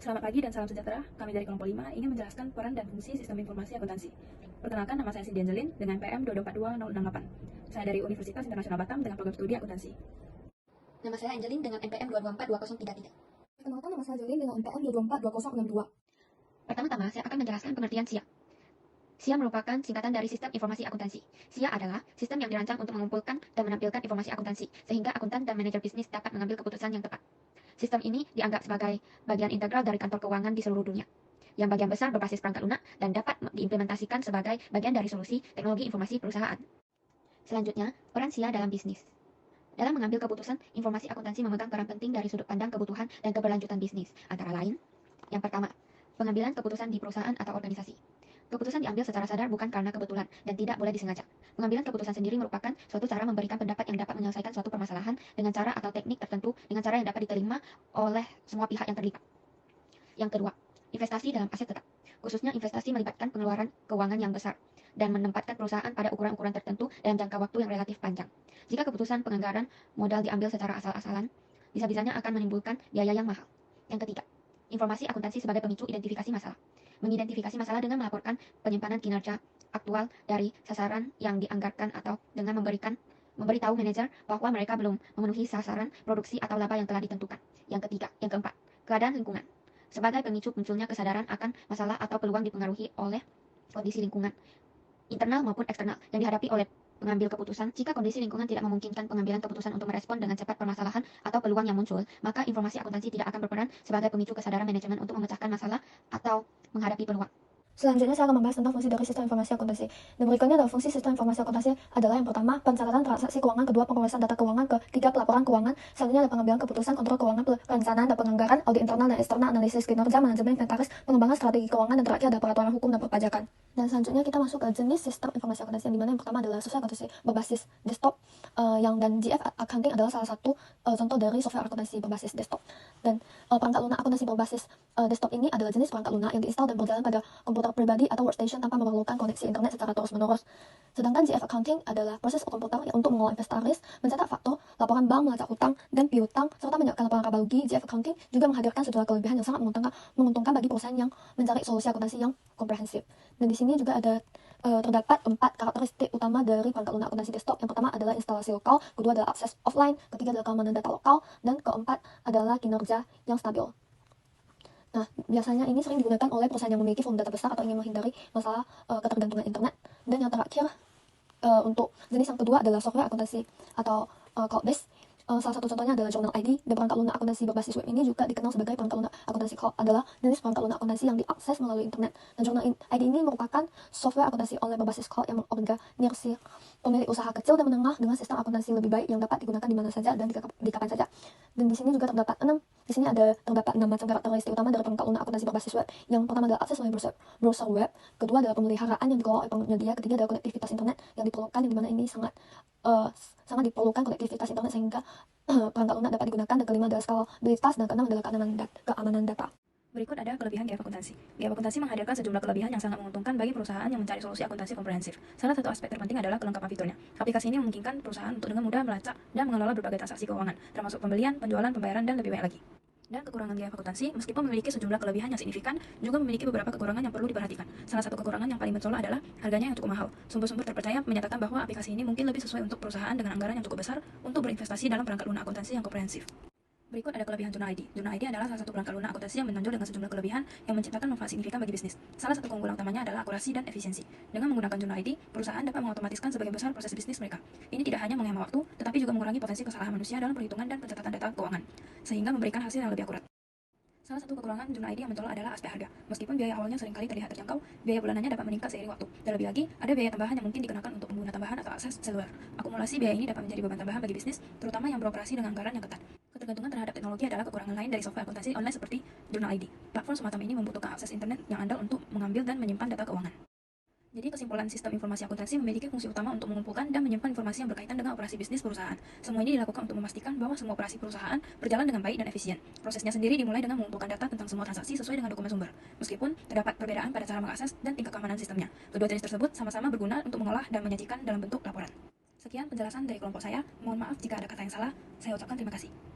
Selamat pagi dan salam sejahtera. Kami dari kelompok 5 ingin menjelaskan peran dan fungsi sistem informasi akuntansi. Perkenalkan, nama saya Cindy Angelin dengan PM 2242068. Saya dari Universitas Internasional Batam dengan program studi akuntansi. Nama saya Angelin dengan NPM 2242033. Perkenalkan, nama saya Jolin dengan NPM 2242062. Pertama-tama, saya akan menjelaskan pengertian SIA. SIA merupakan singkatan dari Sistem Informasi Akuntansi. SIA adalah sistem yang dirancang untuk mengumpulkan dan menampilkan informasi akuntansi, sehingga akuntan dan manajer bisnis dapat mengambil keputusan yang tepat. Sistem ini dianggap sebagai bagian integral dari kantor keuangan di seluruh dunia, yang bagian besar berbasis perangkat lunak dan dapat diimplementasikan sebagai bagian dari solusi teknologi informasi perusahaan. Selanjutnya, peran SIA dalam bisnis. Dalam mengambil keputusan, informasi akuntansi memegang peran penting dari sudut pandang kebutuhan dan keberlanjutan bisnis, antara lain, yang pertama, pengambilan keputusan di perusahaan atau organisasi. Keputusan diambil secara sadar bukan karena kebetulan dan tidak boleh disengaja. Pengambilan keputusan sendiri merupakan suatu cara memberikan pendapat yang dapat menyelesaikan suatu permasalahan dengan cara atau teknik tertentu dengan cara yang dapat diterima oleh semua pihak yang terlibat. Yang kedua, investasi dalam aset tetap. Khususnya investasi melibatkan pengeluaran keuangan yang besar dan menempatkan perusahaan pada ukuran-ukuran tertentu dalam jangka waktu yang relatif panjang. Jika keputusan penganggaran modal diambil secara asal-asalan, bisa-bisanya akan menimbulkan biaya yang mahal. Yang ketiga, informasi akuntansi sebagai pemicu identifikasi masalah. Mengidentifikasi masalah dengan melaporkan penyimpanan kinerja aktual dari sasaran yang dianggarkan atau dengan memberitahu manajer bahwa mereka belum memenuhi sasaran produksi atau laba yang telah ditentukan. Yang keempat, keadaan lingkungan. Sebagai pemicu munculnya kesadaran akan masalah atau peluang dipengaruhi oleh kondisi lingkungan, internal maupun eksternal, yang dihadapi oleh pengambil keputusan. Jika kondisi lingkungan tidak memungkinkan pengambilan keputusan untuk merespon dengan cepat permasalahan atau peluang yang muncul, maka informasi akuntansi tidak akan berperan sebagai pemicu kesadaran manajemen untuk memecahkan masalah atau menghadapi peluang. Selanjutnya saya akan membahas tentang fungsi dari sistem informasi akuntansi. Dan berikutnya adalah fungsi sistem informasi akuntansi adalah yang pertama, pencatatan transaksi keuangan, kedua, pengurusan data keuangan, ketiga, pelaporan keuangan, selanjutnya ada pengambilan keputusan, kontrol keuangan, perencanaan dan penganggaran, audit internal dan eksternal, analisis kinerja, manajemen inventaris, pengembangan strategi keuangan, dan terakhir ada peraturan hukum dan perpajakan. Dan selanjutnya kita masuk ke jenis sistem informasi akuntansi, yang dimana yang pertama adalah software akuntansi berbasis desktop, dan GF Accounting adalah salah satu contoh dari software akuntansi berbasis desktop. Dan perangkat lunak akuntansi berbasis desktop ini adalah jenis perangkat lunak yang diinstal dan berjalan pada komputer pribadi atau workstation tanpa memerlukan koneksi internet secara terus-menerus. Sedangkan GF Accounting adalah proses komputer yang untuk mengelola inventaris, mencetak faktur, laporan bank, melacak utang dan piutang, serta menyiapkan laporan laba rugi. GF Accounting juga menghadirkan sejumlah kelebihan yang sangat menguntungkan bagi perusahaan yang mencari solusi akuntansi yang komprehensif. Dan di sini juga ada terdapat 4 karakteristik utama dari perangkat lunak akuntansi desktop. Yang pertama adalah instalasi lokal, kedua adalah akses offline, ketiga adalah keamanan data lokal, dan keempat adalah kinerja yang stabil. Nah, biasanya ini sering digunakan oleh perusahaan yang memiliki volume data besar atau ingin menghindari masalah ketergantungan internet. Dan yang terakhir, untuk jenis yang kedua adalah software akuntansi atau cloud-based. Salah satu contohnya adalah Journal ID, dan perangkat lunak akuntansi berbasis web ini juga dikenal sebagai perangkat lunak akuntansi cloud, adalah jenis perangkat lunak akuntansi yang diakses melalui internet. Dan Journal ID ini merupakan software akuntansi online berbasis cloud yang mengorganisir pemilik usaha kecil dan menengah dengan sistem akuntansi lebih baik yang dapat digunakan di mana saja dan di kapan saja. Dan di sini juga terdapat 6 macam karakteristik utama dari perangkat lunak akuntansi berbasis web. Yang pertama adalah akses melalui browser web, kedua adalah pemeliharaan yang dikelola oleh penyedia, ketiga adalah konektivitas internet yang diperlukan, yang dimana ini sangat diperlukan konektivitas internet sehingga perangkat lunak dapat digunakan, dan kelima adalah skalabilitas, dan keenam adalah keamanan data. Berikut ada kelebihan GF Akuntansi. GF Akuntansi menghadirkan sejumlah kelebihan yang sangat menguntungkan bagi perusahaan yang mencari solusi akuntansi komprehensif. Salah satu aspek terpenting adalah kelengkapan fiturnya. Aplikasi ini memungkinkan perusahaan untuk dengan mudah melacak dan mengelola berbagai transaksi keuangan, termasuk pembelian, penjualan, pembayaran, dan lebih banyak lagi. Dan kekurangan GF Akuntansi, meskipun memiliki sejumlah kelebihan yang signifikan, juga memiliki beberapa kekurangan yang perlu diperhatikan. Salah satu kekurangan yang paling mencolok adalah harganya yang cukup mahal. Sumber-sumber terpercaya menyatakan bahwa aplikasi ini mungkin lebih sesuai untuk perusahaan dengan anggaran yang cukup besar untuk berinvestasi dalam perangkat lunak akuntansi yang komprehensif. Berikut ada kelebihan Journal ID. Journal ID adalah salah satu perangkat lunak akuntansi yang menonjol dengan sejumlah kelebihan yang menciptakan manfaat signifikan bagi bisnis. Salah satu keunggulan utamanya adalah akurasi dan efisiensi. Dengan menggunakan Journal ID, perusahaan dapat mengotomatiskan sebagian besar proses bisnis mereka. Ini tidak hanya menghemat waktu, tetapi juga mengurangi potensi kesalahan manusia dalam perhitungan dan pencatatan data keuangan, sehingga memberikan hasil yang lebih akurat. Salah satu kekurangan Journal ID yang mencolok adalah aspek harga. Meskipun biaya awalnya seringkali terlihat terjangkau, biaya bulanannya dapat meningkat seiring waktu. Terlebih lagi, ada biaya tambahan yang mungkin dikenakan untuk pengguna tambahan atau akses seluler. Akumulasi biaya ini dapat menjadi beban tambahan bagi bisnis, terutama yang beroperasi dengan anggaran yang ketat. Ketergantungan terhadap teknologi adalah kekurangan lain dari software akuntansi online seperti Journal ID. Platform semacam ini membutuhkan akses internet yang andal untuk mengambil dan menyimpan data keuangan. Jadi kesimpulan sistem informasi akuntansi memiliki fungsi utama untuk mengumpulkan dan menyimpan informasi yang berkaitan dengan operasi bisnis perusahaan. Semua ini dilakukan untuk memastikan bahwa semua operasi perusahaan berjalan dengan baik dan efisien. Prosesnya sendiri dimulai dengan mengumpulkan data tentang semua transaksi sesuai dengan dokumen sumber. Meskipun terdapat perbedaan pada cara mengakses dan tingkat keamanan sistemnya, kedua jenis tersebut sama-sama berguna untuk mengolah dan menyajikan dalam bentuk laporan. Sekian penjelasan dari kelompok saya. Mohon maaf jika ada kata yang salah. Saya ucapkan terima kasih.